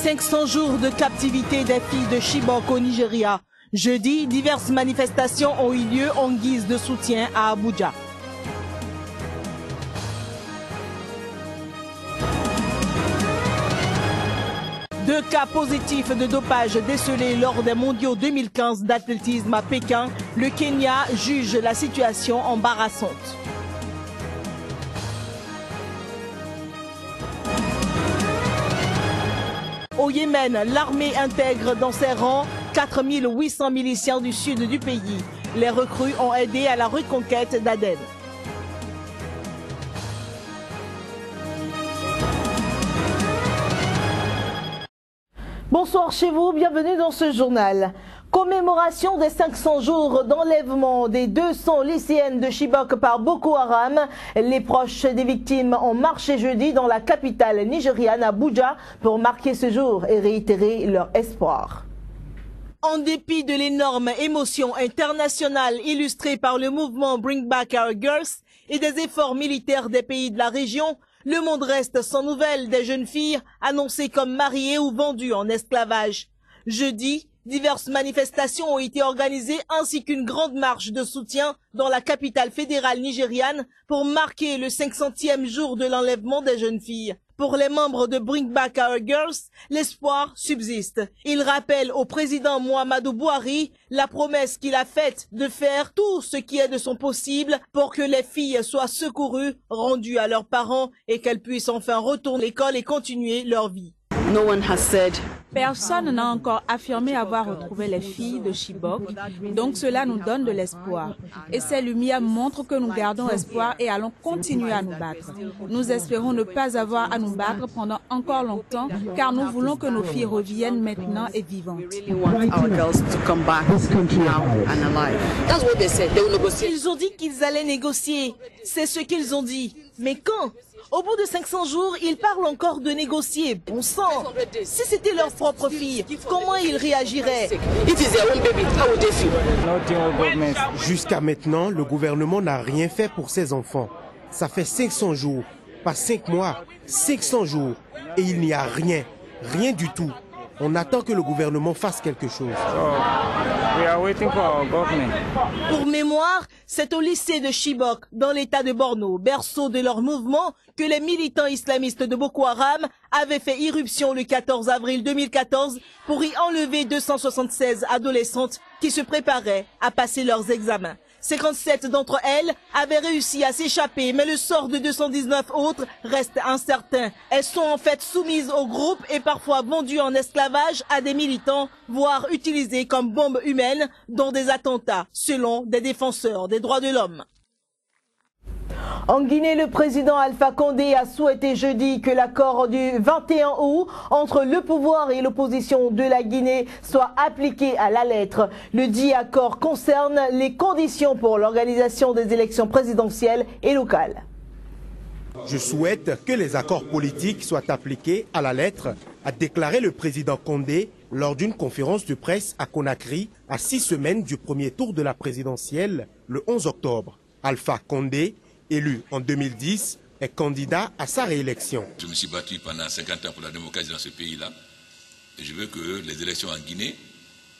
500 jours de captivité des filles de Chibok au Nigeria. Jeudi, diverses manifestations ont eu lieu en guise de soutien à Abuja. Deux cas positifs de dopage décelés lors des mondiaux 2015 d'athlétisme à Pékin. Le Kenya juge la situation embarrassante. Au Yémen, l'armée intègre dans ses rangs 4800 miliciens du sud du pays. Les recrues ont aidé à la reconquête d'Aden. Bonsoir chez vous, bienvenue dans ce journal. Commémoration des 500 jours d'enlèvement des 200 lycéennes de Chibok par Boko Haram. Les proches des victimes ont marché jeudi dans la capitale nigériane Abuja pour marquer ce jour et réitérer leur espoir. En dépit de l'énorme émotion internationale illustrée par le mouvement Bring Back Our Girls et des efforts militaires des pays de la région, le monde reste sans nouvelles des jeunes filles annoncées comme mariées ou vendues en esclavage. Jeudi, diverses manifestations ont été organisées ainsi qu'une grande marche de soutien dans la capitale fédérale nigériane pour marquer le 500e jour de l'enlèvement des jeunes filles. Pour les membres de Bring Back Our Girls, l'espoir subsiste. Ils rappellent au président Muhammadu Buhari la promesse qu'il a faite de faire tout ce qui est de son possible pour que les filles soient secourues, rendues à leurs parents et qu'elles puissent enfin retourner à l'école et continuer leur vie. Personne n'a encore affirmé avoir retrouvé les filles de Chibok, donc cela nous donne de l'espoir. Et ces lumières montrent que nous gardons espoir et allons continuer à nous battre. Nous espérons ne pas avoir à nous battre pendant encore longtemps, car nous voulons que nos filles reviennent maintenant et vivantes. Ils ont dit qu'ils allaient négocier, c'est ce qu'ils ont dit. Mais quand ? Au bout de 500 jours, ils parlent encore de négocier. Bon sang, si c'était leur propre fille, comment ils réagiraient? Jusqu'à maintenant, le gouvernement n'a rien fait pour ses enfants. Ça fait 500 jours, pas 5 mois, 500 jours. Et il n'y a rien, rien du tout. On attend que le gouvernement fasse quelque chose. Pour mémoire, c'est au lycée de Chibok, dans l'état de Borno, berceau de leur mouvement, que les militants islamistes de Boko Haram avaient fait irruption le 14 avril 2014 pour y enlever 276 adolescentes qui se préparaient à passer leurs examens. 57 d'entre elles avaient réussi à s'échapper, mais le sort de 219 autres reste incertain. Elles sont en fait soumises au groupe et parfois vendues en esclavage à des militants, voire utilisées comme bombes humaines dans des attentats, selon des défenseurs des droits de l'homme. En Guinée, le président Alpha Condé a souhaité jeudi que l'accord du 21 août entre le pouvoir et l'opposition de la Guinée soit appliqué à la lettre. Le dit accord concerne les conditions pour l'organisation des élections présidentielles et locales. Je souhaite que les accords politiques soient appliqués à la lettre, a déclaré le président Condé lors d'une conférence de presse à Conakry à 6 semaines du premier tour de la présidentielle le 11 octobre. Alpha Condé, élu en 2010, est candidat à sa réélection. Je me suis battu pendant 50 ans pour la démocratie dans ce pays-là. Et je veux que les élections en Guinée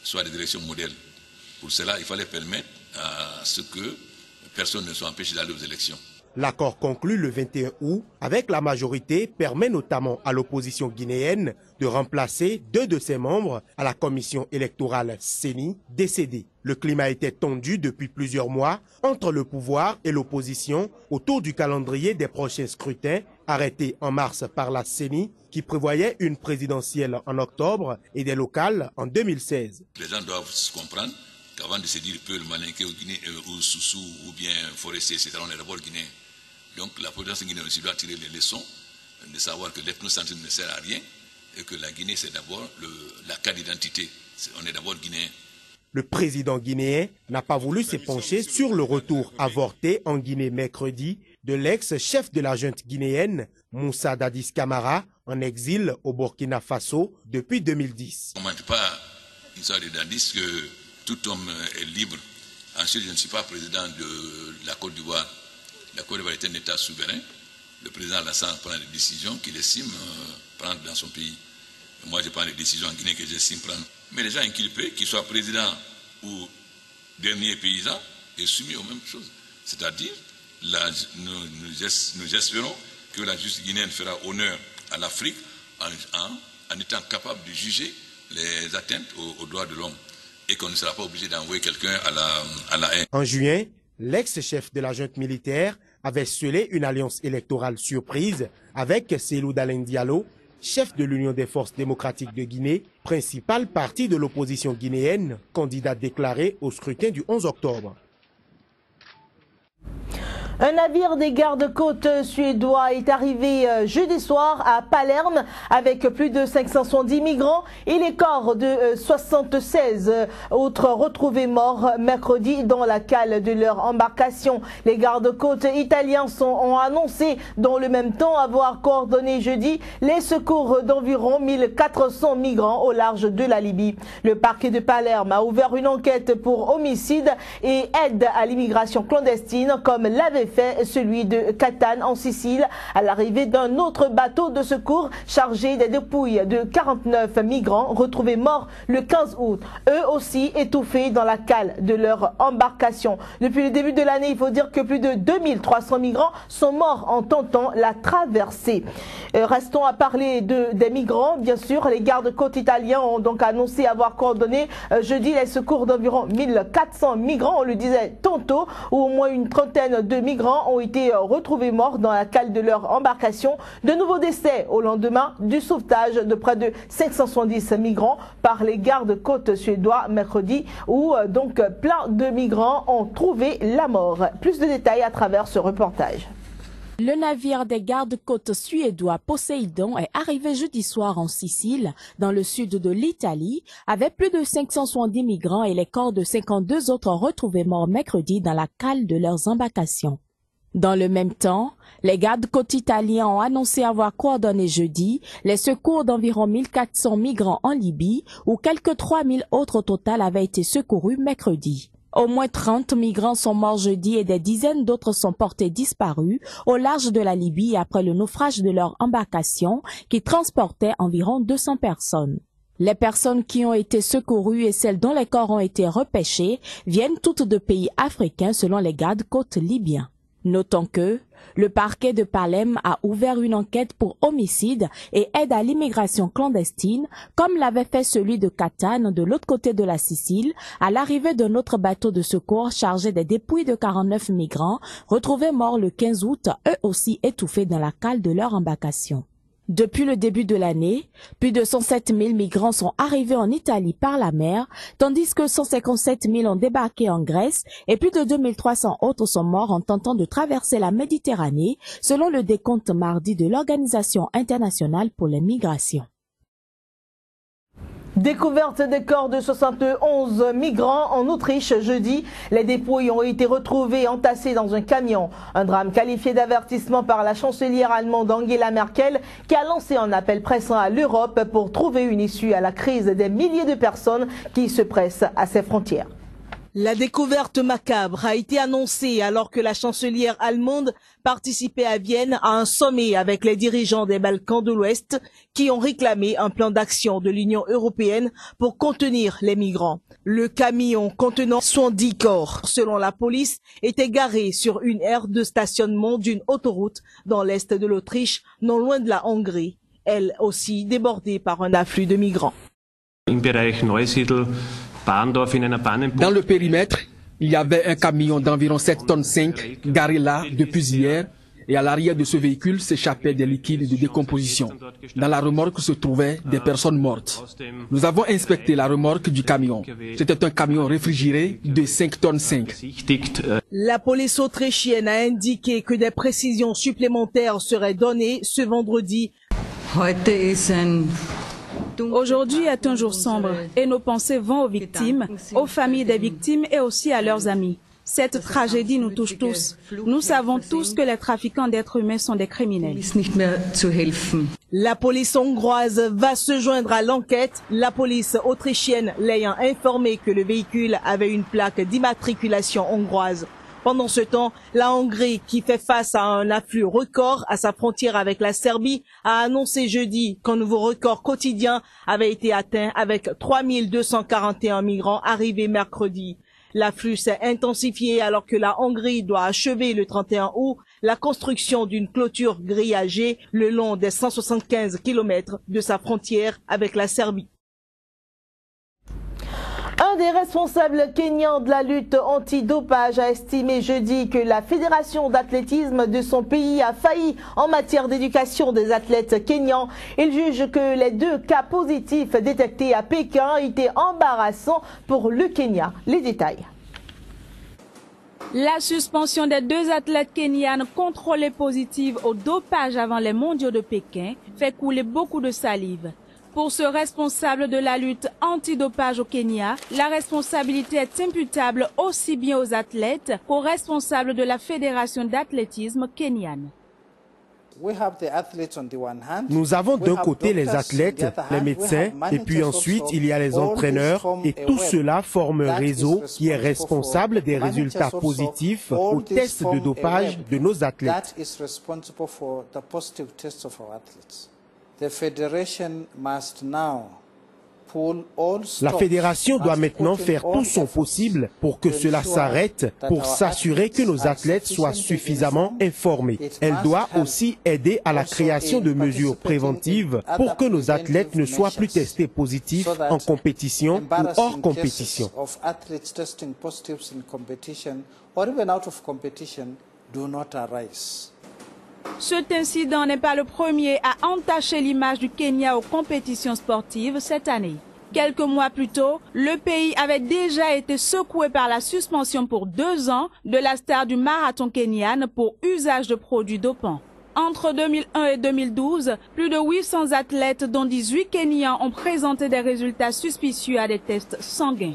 soient des élections modèles. Pour cela, il fallait permettre à ce que personne ne soit empêché d'aller aux élections. L'accord conclu le 21 août avec la majorité permet notamment à l'opposition guinéenne de remplacer 2 de ses membres à la commission électorale CENI décédés. Le climat était tendu depuis plusieurs mois entre le pouvoir et l'opposition autour du calendrier des prochains scrutins arrêté en mars par la CENI qui prévoyait une présidentielle en octobre et des locales en 2016. Les gens doivent se comprendre qu'avant de se dire Peul, Malinké ou Guinée ou Soussou ou bien Forestier, etc., on est d'abord guinéen. Donc la population guinéenne aussi doit tirer les leçons de savoir que l'ethnocentrisme ne sert à rien et que la Guinée c'est d'abord la carte d'identité. On est d'abord guinéen. Le président guinéen n'a pas voulu se pencher sur le retour avorté en Guinée mercredi de l'ex-chef de la junte guinéenne, Moussa Dadis Camara, en exil au Burkina Faso depuis 2010. On ne ment pas une sorte de Dadis que tout homme est libre. Ensuite, je ne suis pas président de la Côte d'Ivoire. La Côte d'Ivoire est un État souverain. Le président Alassane prend des décisions qu'il estime prendre dans son pays. Moi, je prends les décisions en Guinée que j'estime prendre. Mais les gens inculpés, qu'ils soient présidents ou derniers paysans, est soumis aux mêmes choses. C'est-à-dire, nous espérons que la justice guinéenne fera honneur à l'Afrique en étant capable de juger les atteintes aux droits de l'homme et qu'on ne sera pas obligé d'envoyer quelqu'un à la haine. En juin, l'ex-chef de la junte militaire avait scellé une alliance électorale surprise avec Cellou Dalein Diallo, chef de l'Union des forces démocratiques de Guinée, principal parti de l'opposition guinéenne, candidat déclaré au scrutin du 11 octobre. Un navire des gardes-côtes suédois est arrivé jeudi soir à Palerme avec plus de 570 migrants et les corps de 76 autres retrouvés morts mercredi dans la cale de leur embarcation. Les gardes-côtes italiens ont annoncé dans le même temps avoir coordonné jeudi les secours d'environ 1400 migrants au large de la Libye. Le parquet de Palerme a ouvert une enquête pour homicide et aide à l'immigration clandestine comme l'avait fait celui de Catane en Sicile à l'arrivée d'un autre bateau de secours chargé des dépouilles de 49 migrants retrouvés morts le 15 août, eux aussi étouffés dans la cale de leur embarcation. Depuis le début de l'année, il faut dire que plus de 2300 migrants sont morts en tentant la traversée. Restons à parler des migrants. Bien sûr, les gardes-côtes italiens ont donc annoncé avoir coordonné jeudi les secours d'environ 1400 migrants, on le disait tantôt, où au moins une trentaine de migrants ont été retrouvés morts dans la cale de leur embarcation. De nouveaux décès au lendemain du sauvetage de près de 570 migrants par les gardes-côtes suédois mercredi, où donc plein de migrants ont trouvé la mort. Plus de détails à travers ce reportage. Le navire des gardes-côtes suédois Poséidon est arrivé jeudi soir en Sicile, dans le sud de l'Italie, avec plus de 570 migrants et les corps de 52 autres retrouvés morts mercredi dans la cale de leurs embarcations. Dans le même temps, les gardes-côtes italiens ont annoncé avoir coordonné jeudi les secours d'environ 1400 migrants en Libye, où quelques 3000 autres au total avaient été secourus mercredi. Au moins 30 migrants sont morts jeudi et des dizaines d'autres sont portés disparus au large de la Libye après le naufrage de leur embarcation qui transportait environ 200 personnes. Les personnes qui ont été secourues et celles dont les corps ont été repêchés viennent toutes de pays africains selon les gardes-côtes libyens. Notons que le parquet de Palerme a ouvert une enquête pour homicide et aide à l'immigration clandestine, comme l'avait fait celui de Catane de l'autre côté de la Sicile, à l'arrivée d'un autre bateau de secours chargé des dépouilles de 49 migrants, retrouvés morts le 15 août, eux aussi étouffés dans la cale de leur embarcation. Depuis le début de l'année, plus de 107 000 migrants sont arrivés en Italie par la mer, tandis que 157 000 ont débarqué en Grèce et plus de 2300 autres sont morts en tentant de traverser la Méditerranée, selon le décompte mardi de l'Organisation internationale pour les migrations. Découverte des corps de 71 migrants en Autriche jeudi. Les dépouilles ont été retrouvées entassées dans un camion. Un drame qualifié d'avertissement par la chancelière allemande Angela Merkel qui a lancé un appel pressant à l'Europe pour trouver une issue à la crise des milliers de personnes qui se pressent à ses frontières. La découverte macabre a été annoncée alors que la chancelière allemande participait à Vienne à un sommet avec les dirigeants des Balkans de l'Ouest qui ont réclamé un plan d'action de l'Union européenne pour contenir les migrants. Le camion contenant 70 corps, selon la police, était garé sur une aire de stationnement d'une autoroute dans l'est de l'Autriche, non loin de la Hongrie, elle aussi débordée par un afflux de migrants. Dans le périmètre, il y avait un camion d'environ 7,5 tonnes garé là depuis hier et à l'arrière de ce véhicule s'échappaient des liquides de décomposition. Dans la remorque se trouvaient des personnes mortes. Nous avons inspecté la remorque du camion. C'était un camion réfrigéré de 5,5 tonnes. La police autrichienne a indiqué que des précisions supplémentaires seraient données ce vendredi. Aujourd'hui est un jour sombre et nos pensées vont aux victimes, aux familles des victimes et aussi à leurs amis. Cette tragédie nous touche tous. Nous savons tous que les trafiquants d'êtres humains sont des criminels. La police hongroise va se joindre à l'enquête. La police autrichienne l'ayant informé que le véhicule avait une plaque d'immatriculation hongroise. Pendant ce temps, la Hongrie, qui fait face à un afflux record à sa frontière avec la Serbie, a annoncé jeudi qu'un nouveau record quotidien avait été atteint avec 3241 migrants arrivés mercredi. L'afflux s'est intensifié alors que la Hongrie doit achever le 31 août la construction d'une clôture grillagée le long des 175 km de sa frontière avec la Serbie. Un des responsables kenyans de la lutte anti-dopage a estimé jeudi que la fédération d'athlétisme de son pays a failli en matière d'éducation des athlètes kenyans. Il juge que les 2 cas positifs détectés à Pékin étaient embarrassants pour le Kenya. Les détails. La suspension des 2 athlètes kenyanes contrôlés positifs au dopage avant les mondiaux de Pékin fait couler beaucoup de salive. Pour ce responsable de la lutte antidopage au Kenya, la responsabilité est imputable aussi bien aux athlètes qu'aux responsables de la fédération d'athlétisme kenyane. Nous avons d'un côté les athlètes, les médecins, et puis ensuite il y a les entraîneurs, et tout cela forme un réseau qui est responsable des résultats positifs aux tests de dopage de nos athlètes. La fédération doit maintenant faire tout son possible pour que cela s'arrête, pour s'assurer que nos athlètes soient suffisamment informés. Elle doit aussi aider à la création de mesures préventives pour que nos athlètes ne soient plus testés positifs en compétition ou hors compétition. Cet incident n'est pas le premier à entacher l'image du Kenya aux compétitions sportives cette année. Quelques mois plus tôt, le pays avait déjà été secoué par la suspension pour 2 ans de la star du marathon kenyan pour usage de produits dopants. Entre 2001 et 2012, plus de 800 athlètes, dont 18 Kenyans, ont présenté des résultats suspicieux à des tests sanguins.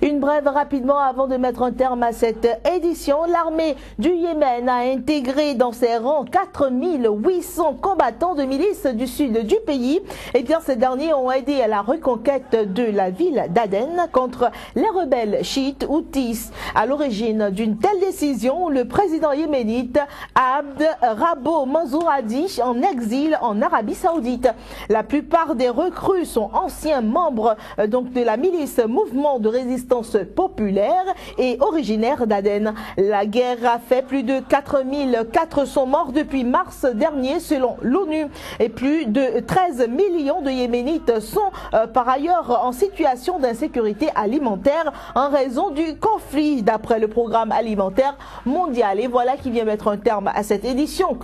Une brève rapidement avant de mettre un terme à cette édition. L'armée du Yémen a intégré dans ses rangs 4800 combattants de milices du sud du pays. Et bien, ces derniers ont aidé à la reconquête de la ville d'Aden contre les rebelles chiites Houthis. À l'origine d'une telle décision, le président yéménite Abd Rabbo Mansour Hadi en exil en Arabie Saoudite. La plupart des recrues sont anciens membres de la milice Mouvement de résistance populaire et originaire d'Aden. La guerre a fait plus de 4400 morts depuis mars dernier selon l'ONU et plus de 13 millions de Yéménites sont par ailleurs en situation d'insécurité alimentaire en raison du conflit d'après le programme alimentaire mondial. Et voilà qui vient mettre un terme à cette édition.